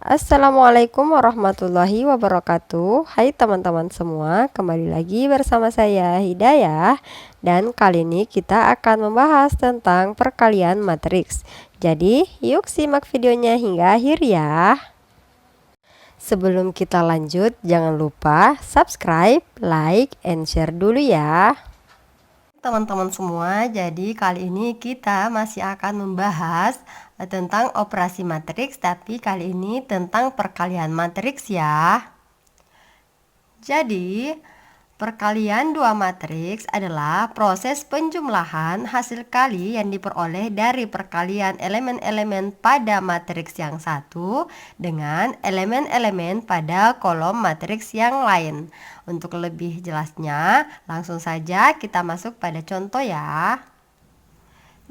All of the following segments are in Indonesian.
Assalamualaikum warahmatullahi wabarakatuh. Hai teman-teman semua, kembali lagi bersama saya Hidayah. Dan kali ini kita akan membahas tentang perkalian matriks. Jadi yuk simak videonya hingga akhir ya. Sebelum kita lanjut, jangan lupa subscribe, like, and share dulu ya. Teman-teman semua, jadi kali ini kita masih akan membahas tentang operasi matriks, tapi kali ini tentang perkalian matriks ya. Jadi perkalian dua matriks adalah proses penjumlahan hasil kali yang diperoleh dari perkalian elemen-elemen pada matriks yang satu dengan elemen-elemen pada kolom matriks yang lain. Untuk lebih jelasnya, langsung saja kita masuk pada contoh ya.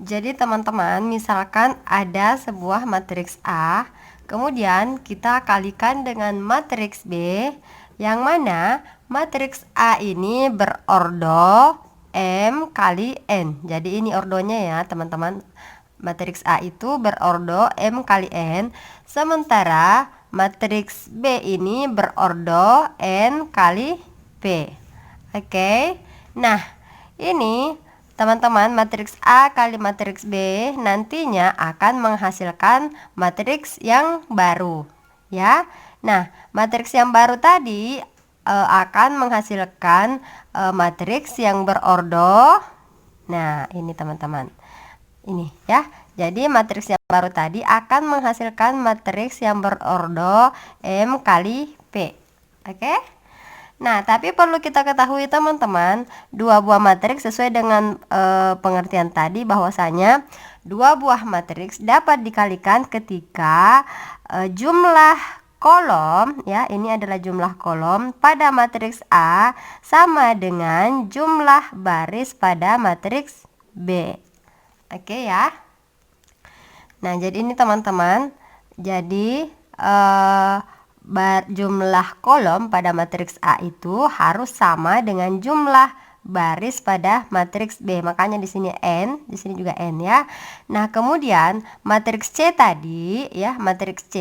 Jadi teman-teman, misalkan ada sebuah matriks A, kemudian kita kalikan dengan matriks B, yang mana matriks A ini berordo M kali N. Jadi ini ordonya ya teman-teman. Matriks A itu berordo M kali N, sementara matriks B ini berordo N kali P. Oke. Nah, ini teman-teman, matriks A kali matriks B nantinya akan menghasilkan matriks yang baru ya. Nah, matriks yang baru tadi akan menghasilkan matriks yang berordo. Nah, ini teman-teman. Ini ya. Jadi matriks yang baru tadi akan menghasilkan matriks yang berordo M kali P. Oke? Nah, tapi perlu kita ketahui teman-teman, dua buah matriks sesuai dengan pengertian tadi bahwasanya dua buah matriks dapat dikalikan ketika jumlah kolom ya, ini adalah jumlah kolom pada matriks A sama dengan jumlah baris pada matriks B. Oke ya. Nah, jadi ini teman-teman, jadi jumlah kolom pada matriks A itu harus sama dengan jumlah baris pada matriks B. Makanya di sini N, di sini juga N ya. Nah, kemudian matriks C tadi ya, matriks C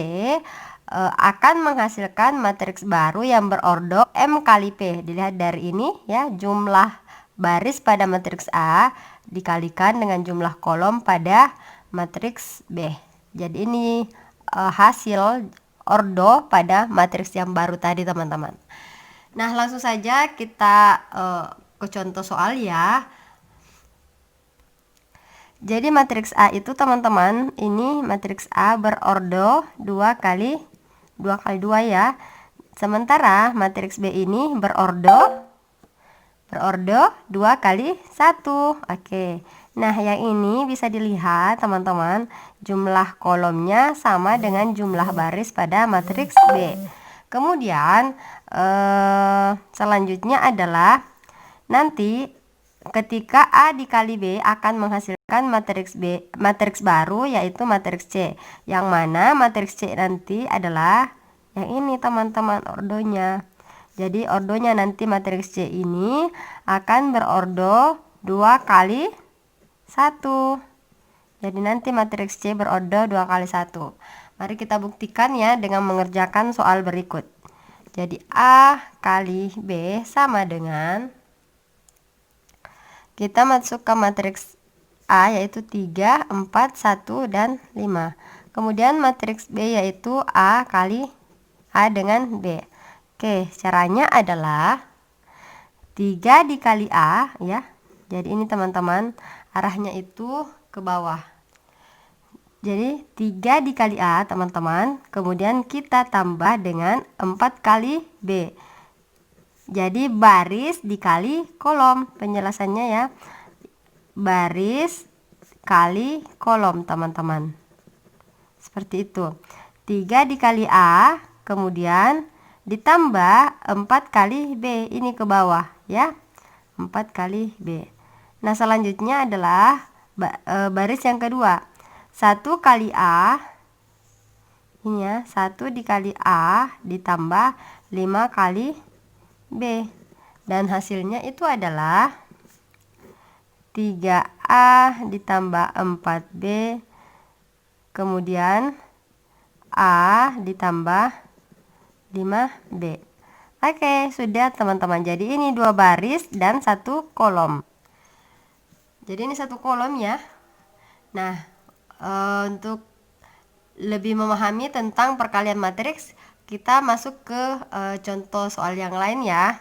akan menghasilkan matriks baru yang berordo M kali P. Dilihat dari ini ya, jumlah baris pada matriks A dikalikan dengan jumlah kolom pada matriks B. Jadi ini hasil ordo pada matriks yang baru tadi teman-teman. Nah, langsung saja kita ke contoh soal ya. Jadi matriks A itu teman-teman, ini matriks A berordo 2 kali 2 ya. Sementara matriks B ini berordo 2 kali 1. Oke. Nah, yang ini bisa dilihat teman-teman, jumlah kolomnya sama dengan jumlah baris pada matriks B. Kemudian selanjutnya adalah nanti ketika A dikali B akan menghasilkan matriks baru, yaitu matriks C, yang mana matriks C nanti adalah yang ini teman-teman, ordonya. Jadi ordonya nanti matriks C ini akan berordo 2 kali 1. Jadi nanti matriks C berordo 2 kali 1. Mari kita buktikan ya dengan mengerjakan soal berikut. Jadi A kali B sama dengan, kita masuk ke matriks A yaitu 3, 4, 1, dan 5. Kemudian matriks B yaitu A kali A dengan B. Oke, caranya adalah 3 dikali A ya. Jadi ini teman-teman, arahnya itu ke bawah. Jadi 3 dikali A teman-teman, kemudian kita tambah dengan 4 kali B. Jadi baris dikali kolom, penjelasannya ya, baris kali kolom teman-teman, seperti itu. 3 dikali A, kemudian ditambah 4 kali B, ini ke bawah ya, 4 kali B. Nah, selanjutnya adalah baris yang kedua, 1 kali A, ini ya, 1 dikali A ditambah 5 kali B, dan hasilnya itu adalah 3A ditambah 4B, kemudian A ditambah 5B. Oke, sudah teman-teman. Jadi ini 2 baris dan 1 kolom. Jadi ini 1 kolom ya. Nah, untuk lebih memahami tentang perkalian matriks, kita masuk ke contoh soal yang lain ya.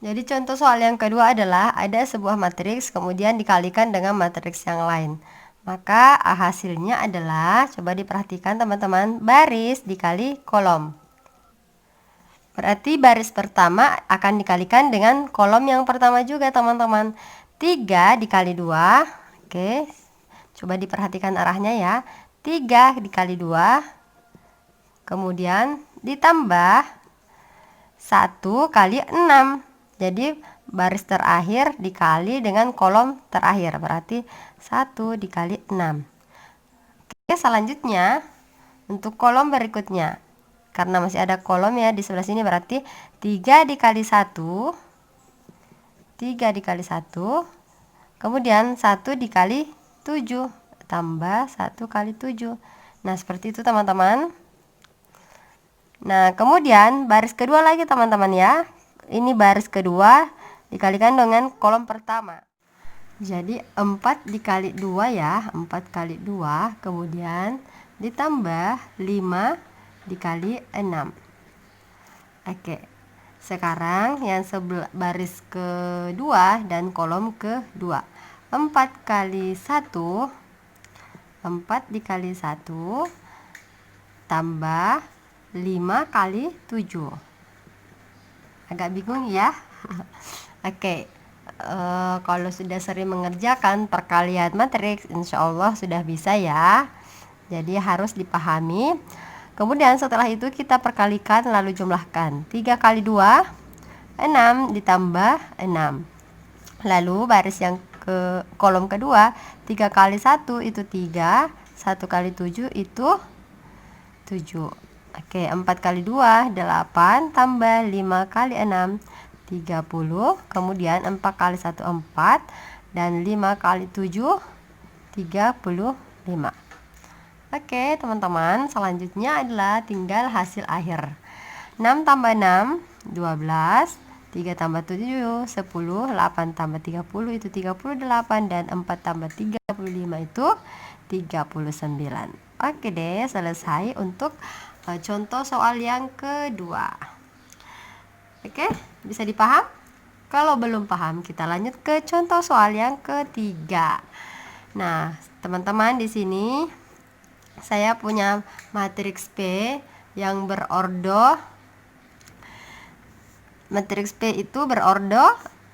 Jadi contoh soal yang kedua adalah ada sebuah matriks kemudian dikalikan dengan matriks yang lain. Maka hasilnya adalah, coba diperhatikan teman-teman, baris dikali kolom. Berarti baris pertama akan dikalikan dengan kolom yang pertama juga teman-teman. 3 dikali 2. Oke, coba diperhatikan arahnya ya. 3 dikali 2. Kemudian ditambah 1 kali 6. Jadi baris terakhir dikali dengan kolom terakhir, berarti 1 dikali 6. Oke, selanjutnya untuk kolom berikutnya, karena masih ada kolom ya di sebelah sini, berarti 3 dikali 1, 3 dikali 1, kemudian 1 dikali 7, tambah 1 kali 7. Nah, seperti itu teman-teman. Nah, kemudian baris kedua lagi teman-teman ya. Ini baris kedua dikalikan dengan kolom pertama. Jadi 4 dikali 2 ya, 4 kali 2, kemudian ditambah 5 dikali 6. Oke, sekarang yang baris kedua dan kolom kedua. 4 kali 1, 4 dikali 1, tambah 5 kali 7. Agak bingung ya. Oke, kalau sudah sering mengerjakan perkalian matriks, insya Allah sudah bisa ya. Jadi harus dipahami. Kemudian setelah itu kita perkalikan lalu jumlahkan. 3 kali 2, 6 ditambah 6. Lalu baris yang ke kolom kedua, 3 kali 1 itu 3, 1 kali 7 itu 7. Oke, 4 kali 2, 8, tambah 5 kali 6, 30. Kemudian 4 kali 1, 4. Dan 5 kali 7, 35. Oke, teman-teman, selanjutnya adalah tinggal hasil akhir. 6 tambah 6, 12. 3 tambah 7, 10. 8 tambah 30 itu 38. Dan 4 tambah 35 itu 39. Oke deh, selesai untuk contoh soal yang kedua. Oke, bisa dipaham? Kalau belum paham, kita lanjut ke contoh soal yang ketiga. Nah, teman-teman, di sini saya punya matriks P yang berordo. Matriks P itu berordo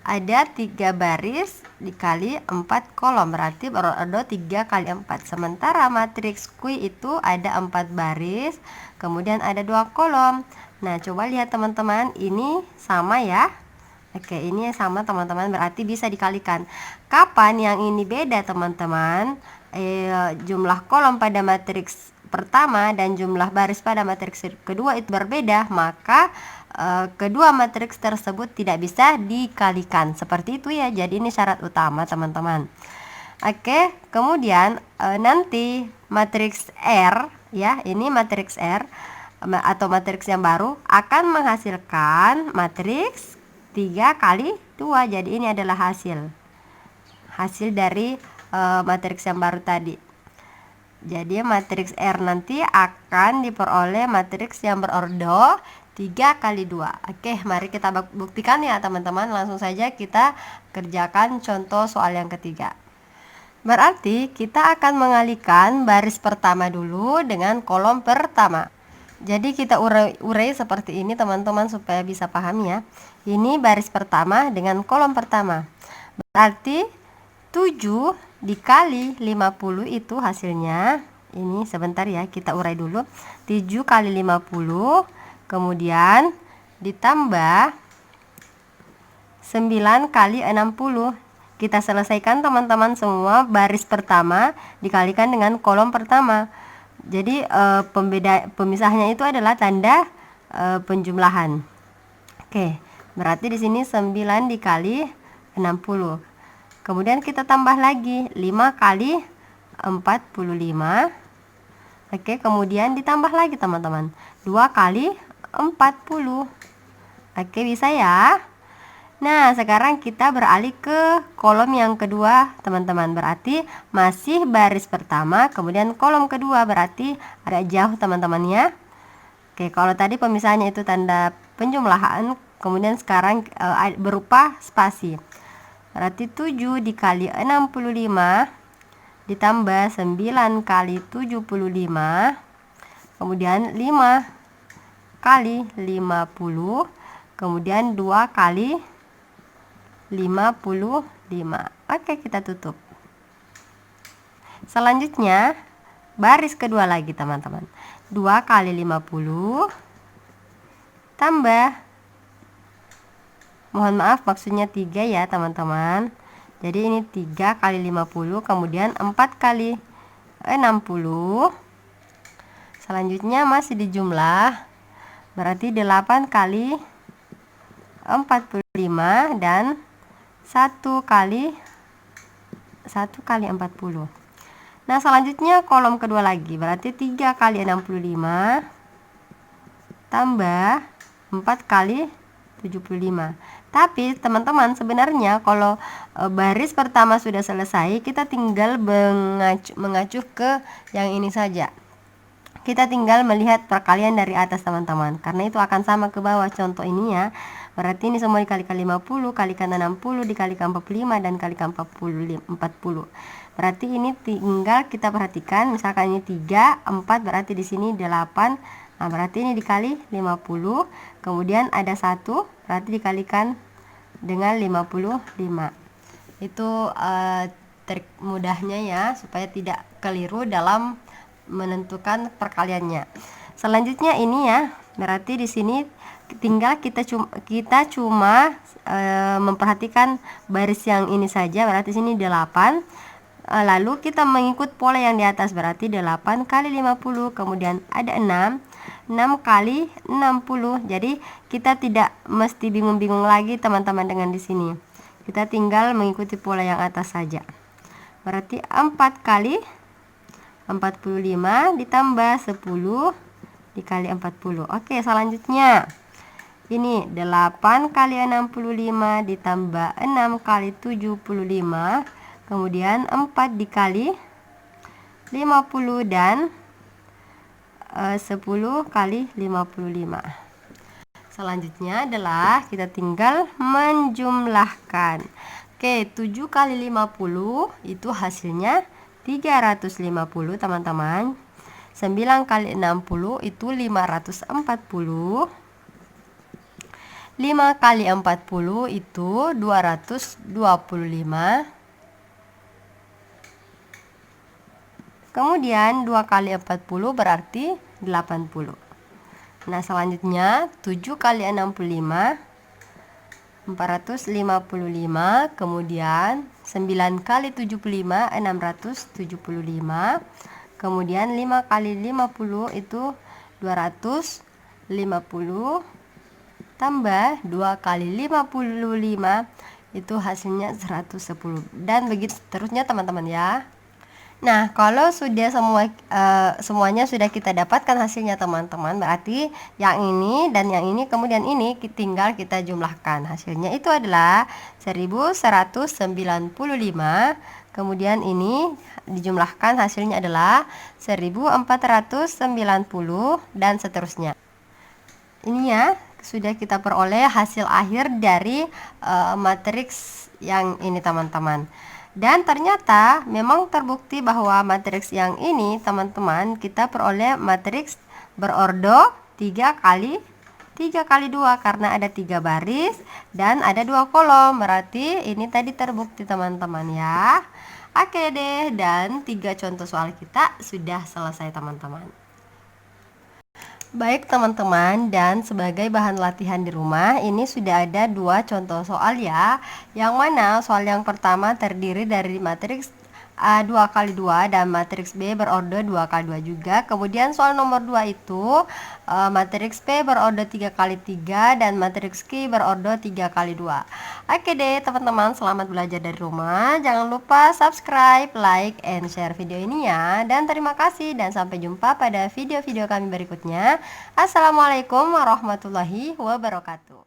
ada 3 baris dikali 4 kolom, berarti berordo 3 kali 4. Sementara matriks Q itu ada 4 baris, kemudian ada 2 kolom. Nah, coba lihat teman-teman, ini sama ya. Oke, ini sama teman-teman, berarti bisa dikalikan. Kapan yang ini beda teman-teman? Jumlah kolom pada matriks pertama dan jumlah baris pada matriks kedua itu berbeda, maka kedua matriks tersebut tidak bisa dikalikan. Seperti itu ya. Jadi ini syarat utama teman-teman. Oke, kemudian nanti matriks R ya, ini matriks R atau matriks yang baru akan menghasilkan matriks 3 kali 2. Jadi ini adalah hasil dari matriks yang baru tadi. Jadi matriks R nanti akan diperoleh matriks yang berordo 3 kali 2. Oke, mari kita buktikan ya teman-teman. Langsung saja kita kerjakan contoh soal yang ketiga. Berarti kita akan mengalihkan baris pertama dulu dengan kolom pertama. Jadi kita urai seperti ini teman-teman supaya bisa paham ya. Ini baris pertama dengan kolom pertama. Berarti 7 dikali 50 itu hasilnya. Ini sebentar ya, kita urai dulu. 7 kali 50, kemudian ditambah 9 kali 60. Kita selesaikan teman-teman semua. Baris pertama dikalikan dengan kolom pertama. Jadi pemisahnya itu adalah tanda penjumlahan. Oke, berarti di sini 9 dikali 60. Kemudian kita tambah lagi 5 kali 45. Oke, kemudian ditambah lagi teman-teman. 2 kali 40. Oke, bisa ya. Nah, sekarang kita beralih ke kolom yang kedua, teman-teman. Berarti masih baris pertama, kemudian kolom kedua, berarti agak jauh, teman-teman ya. Oke, kalau tadi pemisahannya itu tanda penjumlahan, kemudian sekarang berupa spasi. Berarti 7 dikali 65 ditambah 9 kali 75, kemudian 5 kali 50, kemudian 2 kali 55. Oke, kita tutup. Selanjutnya baris kedua lagi teman-teman. 2 kali 50 tambah, mohon maaf maksudnya 3 ya teman-teman. Jadi ini 3 kali 50, kemudian 4 kali 60. Selanjutnya masih dijumlah, berarti 8 kali 45 dan 1 kali 40. Nah, selanjutnya kolom kedua lagi, berarti 3 kali 65 tambah 4 kali 75. Tapi teman-teman, sebenarnya kalau baris pertama sudah selesai, kita tinggal mengacu ke yang ini saja. Kita tinggal melihat perkalian dari atas teman-teman, karena itu akan sama ke bawah. Contoh ini ya, berarti ini semua dikalikan 50, kalikan 60, dikalikan 45, dan kalikan 40. Berarti ini tinggal kita perhatikan, misalkan ini 3, 4, berarti di sini 8. Nah, berarti ini dikali 50, kemudian ada 1, berarti dikalikan dengan 55. Itu trik mudahnya ya, supaya tidak keliru dalam menentukan perkaliannya. Selanjutnya ini ya, berarti di sini tinggal kita cuma memperhatikan baris yang ini saja, berarti sini 8. Lalu kita mengikut pola yang di atas, berarti 8 kali 50, kemudian ada 6 kali 60. Jadi kita tidak mesti bingung-bingung lagi teman-teman dengan di sini. Kita tinggal mengikuti pola yang atas saja. Berarti 4 kali 45 ditambah 10 dikali 40. Oke, selanjutnya ini 8 kali 65 ditambah 6 kali 75, kemudian 4 dikali 50 dan 10 kali 55. Selanjutnya adalah kita tinggal menjumlahkan. Oke, 7 kali 50 itu hasilnya 350 teman-teman. 9 kali 60 itu 540. 5 kali 40 itu 225. Kemudian 2 kali 40 berarti 80. Nah, selanjutnya 7 kali 65 455, kemudian 9 kali 75 675, kemudian 5 kali 50 itu 250, tambah 2 kali 55 itu hasilnya 110, dan begitu seterusnya teman-teman ya. Nah, kalau sudah semuanya sudah kita dapatkan hasilnya teman-teman, berarti yang ini dan yang ini kemudian ini tinggal kita jumlahkan. Hasilnya itu adalah 1195, kemudian ini dijumlahkan hasilnya adalah 1490 dan seterusnya. Ini ya, sudah kita peroleh hasil akhir dari matriks yang ini teman-teman. Dan ternyata memang terbukti bahwa matriks yang ini teman-teman, kita peroleh matriks berordo 3 kali 2 karena ada 3 baris dan ada 2 kolom. Berarti ini tadi terbukti teman-teman ya. Oke deh, dan 3 contoh soal kita sudah selesai teman-teman. Baik teman-teman, dan sebagai bahan latihan di rumah, ini sudah ada 2 contoh soal ya. Yang mana soal yang pertama terdiri dari matriks A 2 kali 2 dan matriks B berorder 2 kali 2 juga. Kemudian soal nomor 2 itu matriks P berorder 3 kali 3 dan matriks Q berorder 3 kali 2. Oke deh teman-teman, selamat belajar dari rumah. Jangan lupa subscribe, like, and share video ini ya. Dan terima kasih dan sampai jumpa pada video-video kami berikutnya. Assalamualaikum warahmatullahi wabarakatuh.